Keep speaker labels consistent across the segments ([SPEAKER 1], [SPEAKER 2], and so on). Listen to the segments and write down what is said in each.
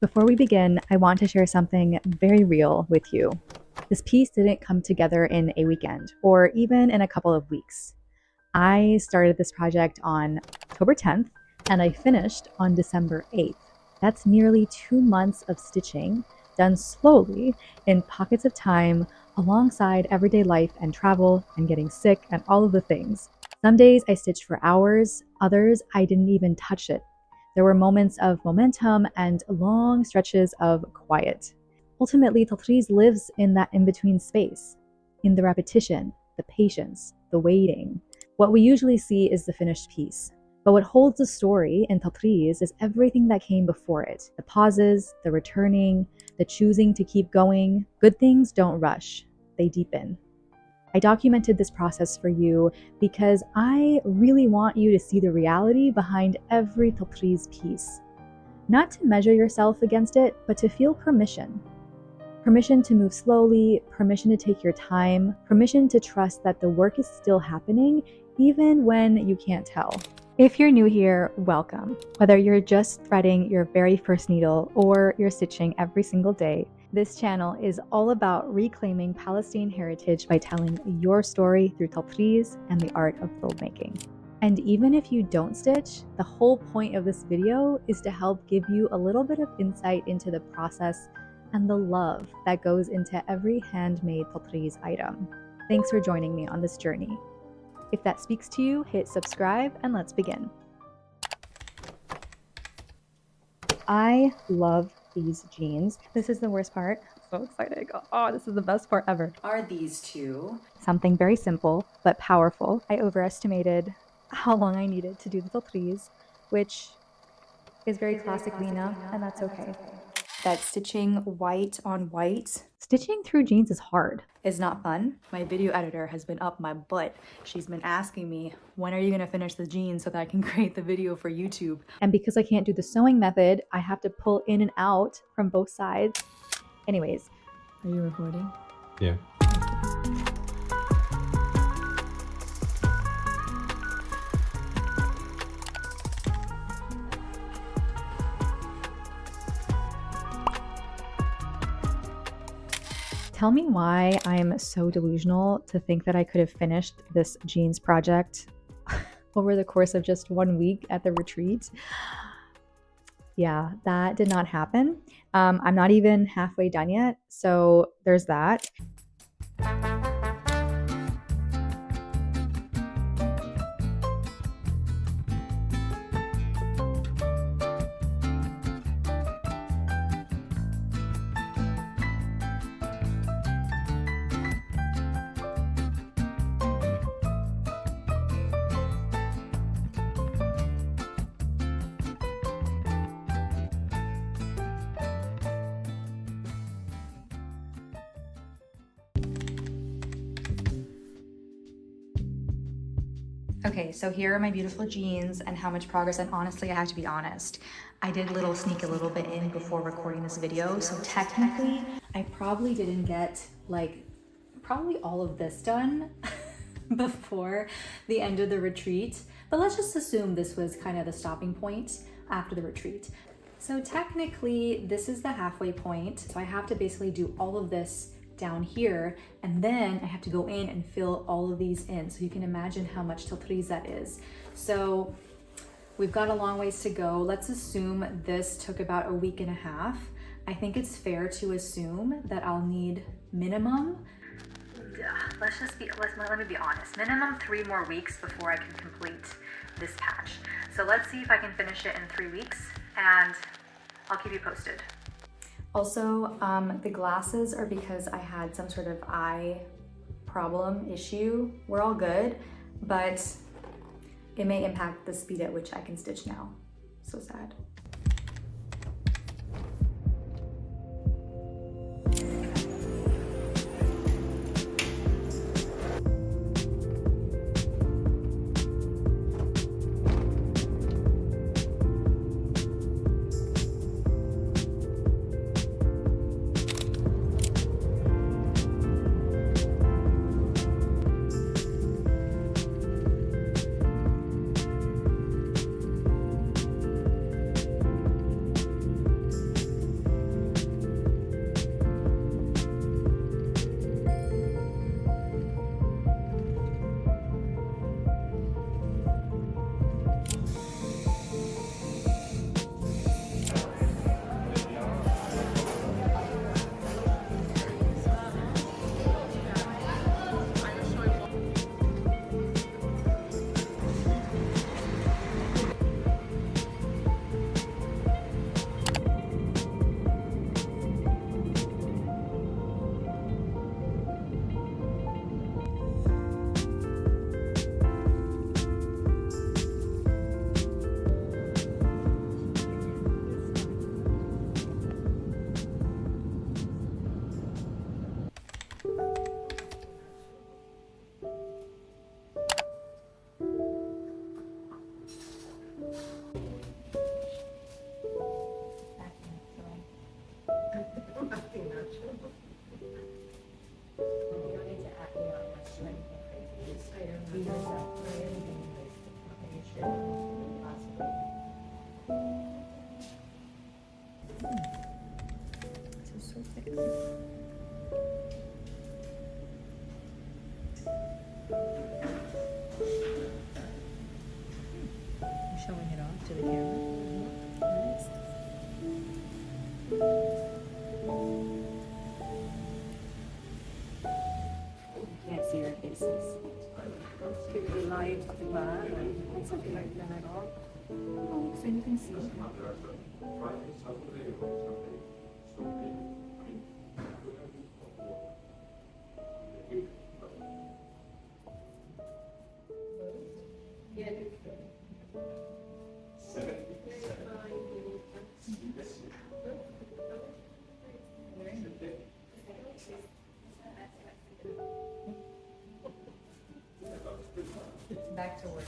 [SPEAKER 1] Before we begin, I want to share something very real with you. This piece didn't come together in a weekend or even in a couple of weeks. I started this project on October 10th and I finished on December 8th. That's nearly 2 months of stitching, done slowly in pockets of time alongside everyday life and travel and getting sick and all of the things. Some days I stitched for hours, others I didn't even touch it. There were moments of momentum and long stretches of quiet. Ultimately, Tatreez lives in that in-between space, in the repetition, the patience, the waiting. What we usually see is the finished piece. But what holds the story in Tatreez is everything that came before it. The pauses, the returning, the choosing to keep going. Good things don't rush, they deepen. I documented this process for you because I really want you to see the reality behind every Tatreez piece. Not to measure yourself against it, but to feel permission. Permission to move slowly, permission to take your time, permission to trust that the work is still happening even when you can't tell. If you're new here, welcome. Whether you're just threading your very first needle or you're stitching every single day, this channel is all about reclaiming Palestinian heritage by telling your story through Tatreez and the art of filmmaking. And even if you don't stitch, the whole point of this video is to help give you a little bit of insight into the process and the love that goes into every handmade Tatreez item. Thanks for joining me on this journey. If that speaks to you, hit subscribe and let's begin. I love these jeans. This is the worst part. So excited. Oh, this is the best part ever. Are these two? Something very simple but powerful. I overestimated how long I needed to do the Tatreez, which is very classic Lena, and that's okay. That stitching white on white. Stitching through jeans is hard. It's not fun. My video editor has been up my butt. She's been asking me, when are you gonna finish the jeans so that I can create the video for YouTube? And because I can't do the sewing method, I have to pull in and out from both sides. Anyways, are you recording?
[SPEAKER 2] Yeah.
[SPEAKER 1] Tell me why I'm so delusional to think that I could have finished this jeans project over the course of just 1 week at the retreat. Yeah, that did not happen. I'm not even halfway done yet, so there's that. Okay, so here are my beautiful jeans and how much progress, and honestly, I have to be honest. I did sneak a little bit in before recording this video, so technically, I probably didn't get probably all of this done before the end of the retreat, but let's just assume this was kind of the stopping point after the retreat. So technically, this is the halfway point, so I have to basically do all of this down here, and then I have to go in and fill all of these in. So you can imagine how much Tatreez that is. So we've got a long ways to go. Let's assume this took about a week and a half. I think it's fair to assume that I'll need minimum, let me be honest, minimum 3 more weeks before I can complete this patch. So let's see if I can finish it in 3 weeks, and I'll keep you posted. Also, the glasses are because I had some sort of eye problem issue. We're all good, but it may impact the speed at which I can stitch now. So sad. This is so thick. I'm showing it off to the camera. Nice. You can't see your faces. It's okay. Oh, so you can see. Back to work.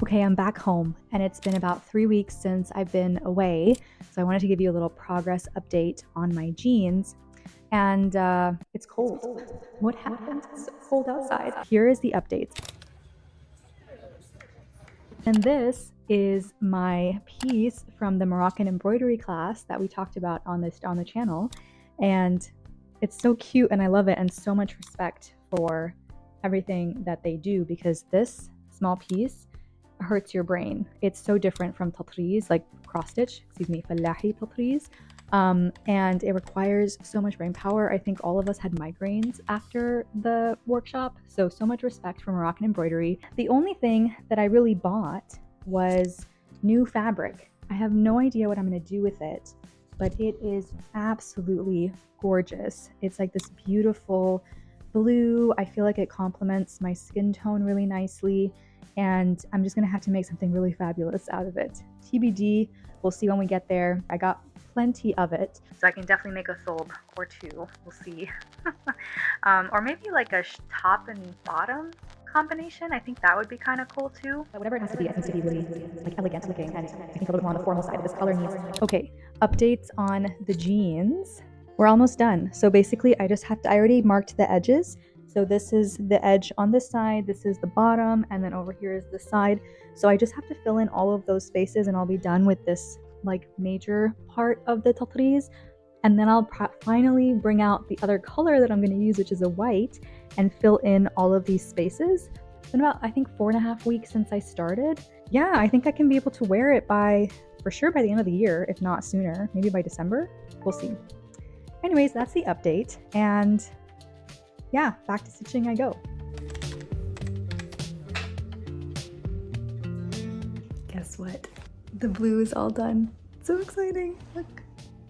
[SPEAKER 1] Okay, I'm back home and it's been about 3 weeks since I've been away. So I wanted to give you a little progress update on my jeans. And it's cold. What happened? It's so cold outside. Here is the update. And this is my piece from the Moroccan embroidery class that we talked about on the channel. And it's so cute and I love it, and so much respect for everything that they do, because this small piece hurts your brain. It's so different from Tatreez, like cross stitch, Fallahi Tatreez. And it requires so much brain power. I think all of us had migraines after the workshop, so much respect for Moroccan embroidery. The only thing that I really bought was new fabric. I have no idea what I'm going to do with it, but it is absolutely gorgeous. It's like this beautiful blue. I feel like it complements my skin tone really nicely, and I'm just going to have to make something really fabulous out of it. TBD, we'll see when we get there. I got plenty of it, so I can definitely make a thobe or two. We'll see. Or maybe like a top and bottom combination. I think that would be kind of cool too. But whatever it has to be, it needs to be really like elegant looking, and I think a little bit more on the formal side of this color needs. Okay, updates on the jeans. We're almost done. So basically I already marked the edges. So this is the edge on this side, this is the bottom, and then over here is the side. So I just have to fill in all of those spaces and I'll be done with this like major part of the Tatreez. And then I'll finally bring out the other color that I'm going to use, which is a white, and fill in all of these spaces. It's been about, I think, 4.5 weeks since I started. Yeah, I think I can be able to wear it for sure by the end of the year, if not sooner, maybe by December. We'll see. Anyways, that's the update. And yeah, back to stitching I go. Guess what? The blue is all done. So exciting. Look.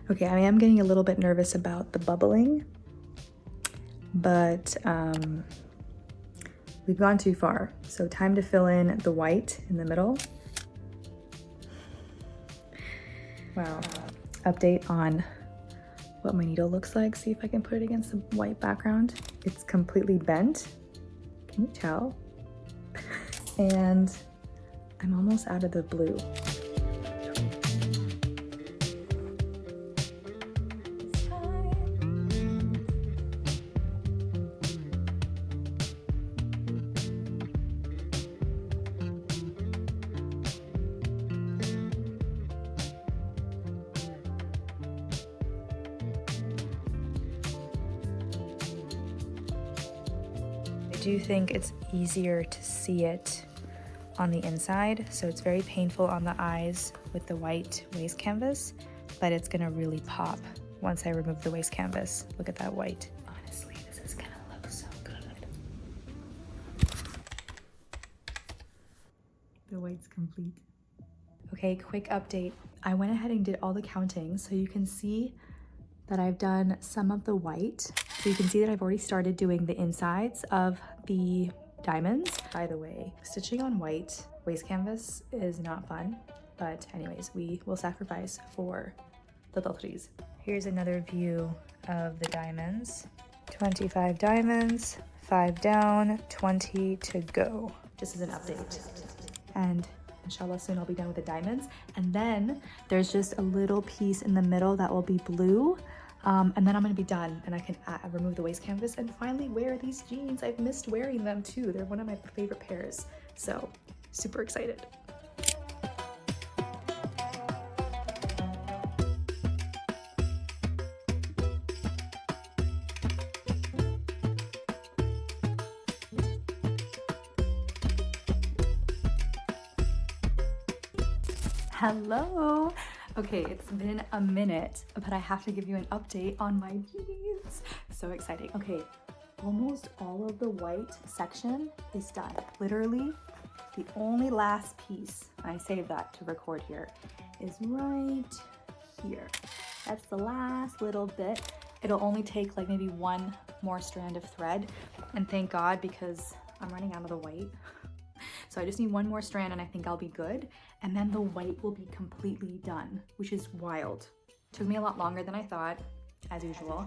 [SPEAKER 1] Okay, I am getting a little bit nervous about the bubbling, but we've gone too far. So time to fill in the white in the middle. Wow. Update on what my needle looks like. See if I can put it against the white background. It's completely bent. Can you tell? And I'm almost out of the blue. I do think it's easier to see it on the inside, so it's very painful on the eyes with the white waist canvas, but it's gonna really pop once I remove the waist canvas. Look at that white. Honestly, this is gonna look so good. The white's complete. Okay, quick update. I went ahead and did all the counting, so you can see that I've done some of the white. So you can see that I've already started doing the insides of the diamonds. By the way, stitching on white waist canvas is not fun, but anyways, we will sacrifice for the Tatreez. Here's another view of the diamonds. 25 diamonds, 5 down, 20 to go. Just as an update. And inshallah soon I'll be done with the diamonds. And then there's just a little piece in the middle that will be blue. And then I'm gonna be done and I can remove the waist canvas and finally wear these jeans. I've missed wearing them too. They're one of my favorite pairs. So super excited. Hello. Okay, it's been a minute, but I have to give you an update on my jeans. So exciting. Okay, almost all of the white section is done. Literally, the only last piece, I saved that to record here, is right here. That's the last little bit. It'll only take like maybe one more strand of thread, and thank God because I'm running out of the white. So I just need one more strand and I think I'll be good. And then the white will be completely done, which is wild. Took me a lot longer than I thought, as usual.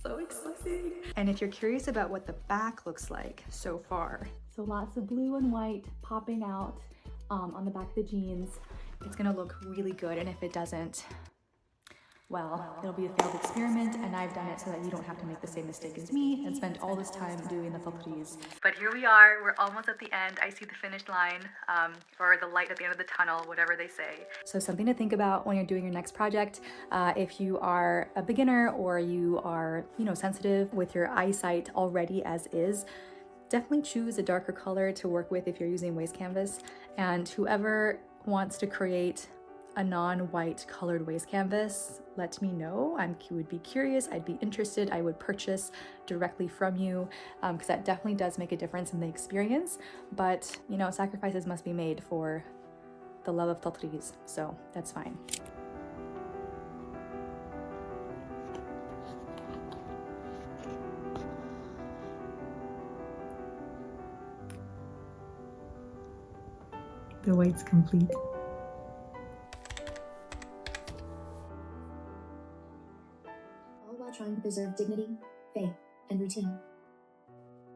[SPEAKER 1] So exciting. And if you're curious about what the back looks like so far, so lots of blue and white popping out on the back of the jeans. It's gonna look really good, and if it doesn't, well, it'll be a failed experiment, and I've done it so that you don't have to make the same mistake as me and spend all this time doing the Tatreez. But here we are, we're almost at the end. I see the finish line, or the light at the end of the tunnel, whatever they say. So something to think about when you're doing your next project. If you are a beginner or you are, sensitive with your eyesight already as is, definitely choose a darker color to work with if you're using waist canvas. And whoever wants to create a non-white colored waist canvas, let me know. I would be curious, I'd be interested, I would purchase directly from you, because that definitely does make a difference in the experience. But sacrifices must be made for the love of Tatreez, so that's fine. The white's complete.
[SPEAKER 2] Trying to preserve dignity, faith, and routine.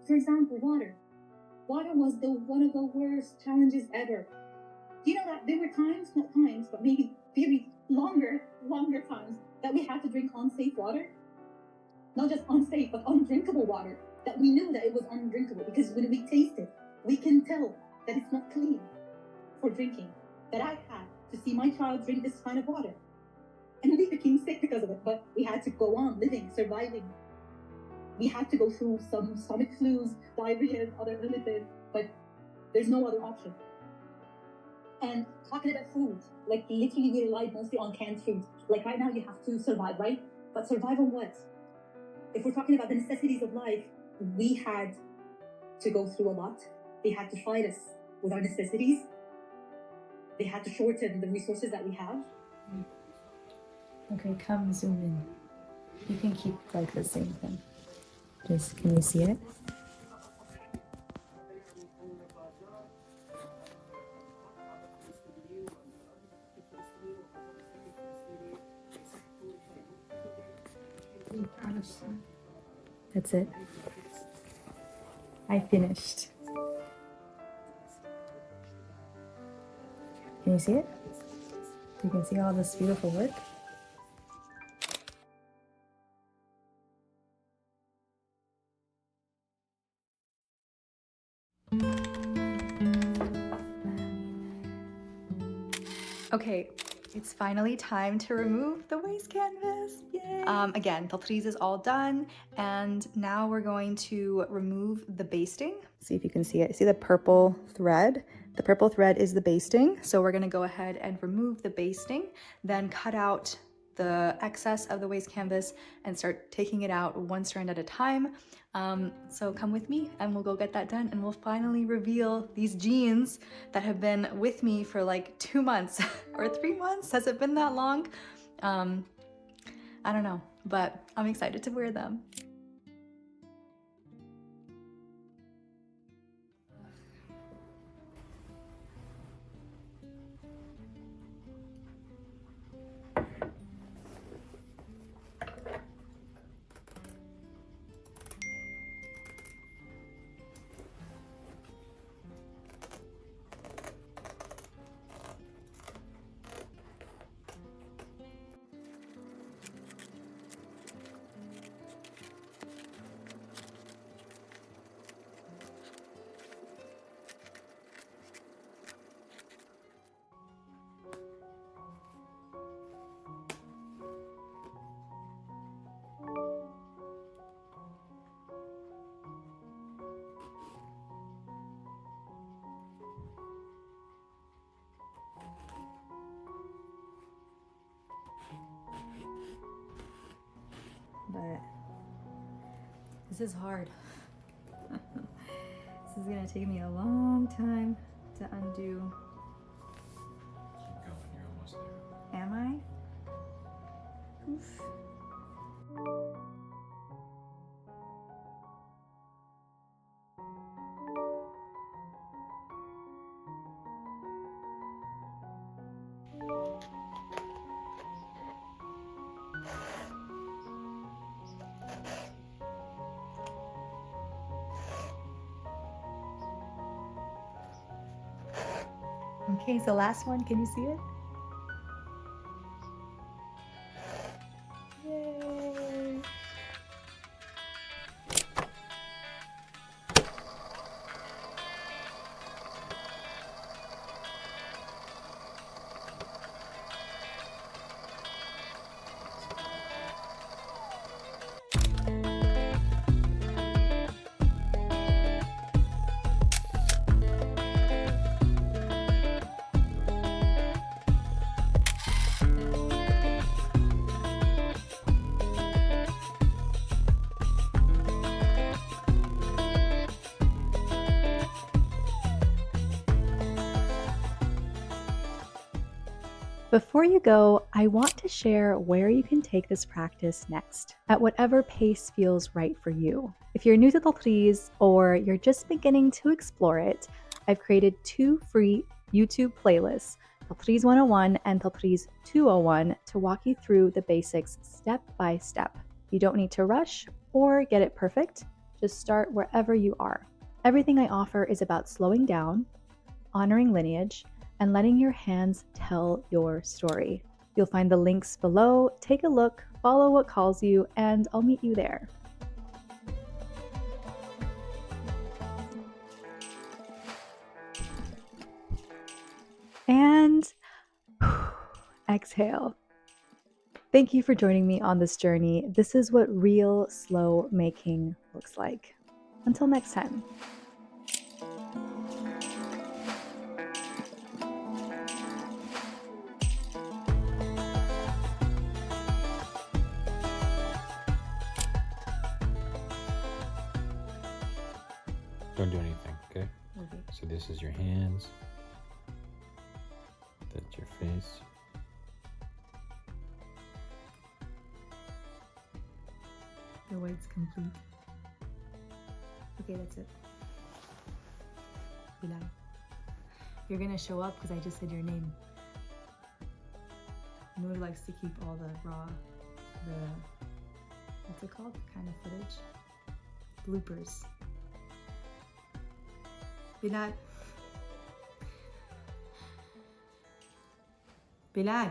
[SPEAKER 2] For example, water. Water was one of the worst challenges ever. Do you know that there were times, not times, but maybe very longer times that we had to drink unsafe water? Not just unsafe, but undrinkable water. That we knew that it was undrinkable because when we taste it, we can tell that it's not clean for drinking. That I had to see my child drink this kind of water. And we became sick because of it, but we had to go on living, surviving. We had to go through some stomach flus, diarrhea, other illnesses, but there's no other option. And talking about food, like literally we relied mostly on canned food. Like right now you have to survive, right? But survive on what? If we're talking about the necessities of life, we had to go through a lot. They had to fight us with our necessities. They had to shorten the resources that we have.
[SPEAKER 1] Okay, come zoom in. You can keep like the same thing. Just, can you see it? That's it. I finished. Can you see it? You can see all this beautiful work. Okay, it's finally time to remove the waist canvas. Yay! Again, Tatreez is all done, and now we're going to remove the basting. See if you can see it. See the purple thread? The purple thread is the basting, so we're gonna go ahead and remove the basting, then cut out the excess of the waist canvas and start taking it out one strand at a time. So come with me and we'll go get that done, and we'll finally reveal these jeans that have been with me for like 2 months or 3 months. Has it been that long? I don't know, but I'm excited to wear them. but this is hard. This is gonna take me a long time to undo.
[SPEAKER 3] Keep going, you're almost there.
[SPEAKER 1] Am I? Oof. Okay, so last one, can you see it? Yay! Before you go, I want to share where you can take this practice next, at whatever pace feels right for you. If you're new to Tatreez or you're just beginning to explore it, I've created 2 free YouTube playlists, Tatreez 101 and Tatreez 201, to walk you through the basics step by step. You don't need to rush or get it perfect, just start wherever you are. Everything I offer is about slowing down, honoring lineage, and letting your hands tell your story. You'll find the links below, take a look, follow what calls you, and I'll meet you there. And exhale. Thank you for joining me on this journey. This is what real slow making looks like. Until next time.
[SPEAKER 3] Don't do anything, okay?
[SPEAKER 1] Okay.
[SPEAKER 3] So this is your hands. That's your face.
[SPEAKER 1] The white's complete. Okay, that's it. Bilal. You're gonna show up because I just said your name. Noor likes to keep all the raw, what's it called? Kind of footage? Bloopers. Bilal. Bilal.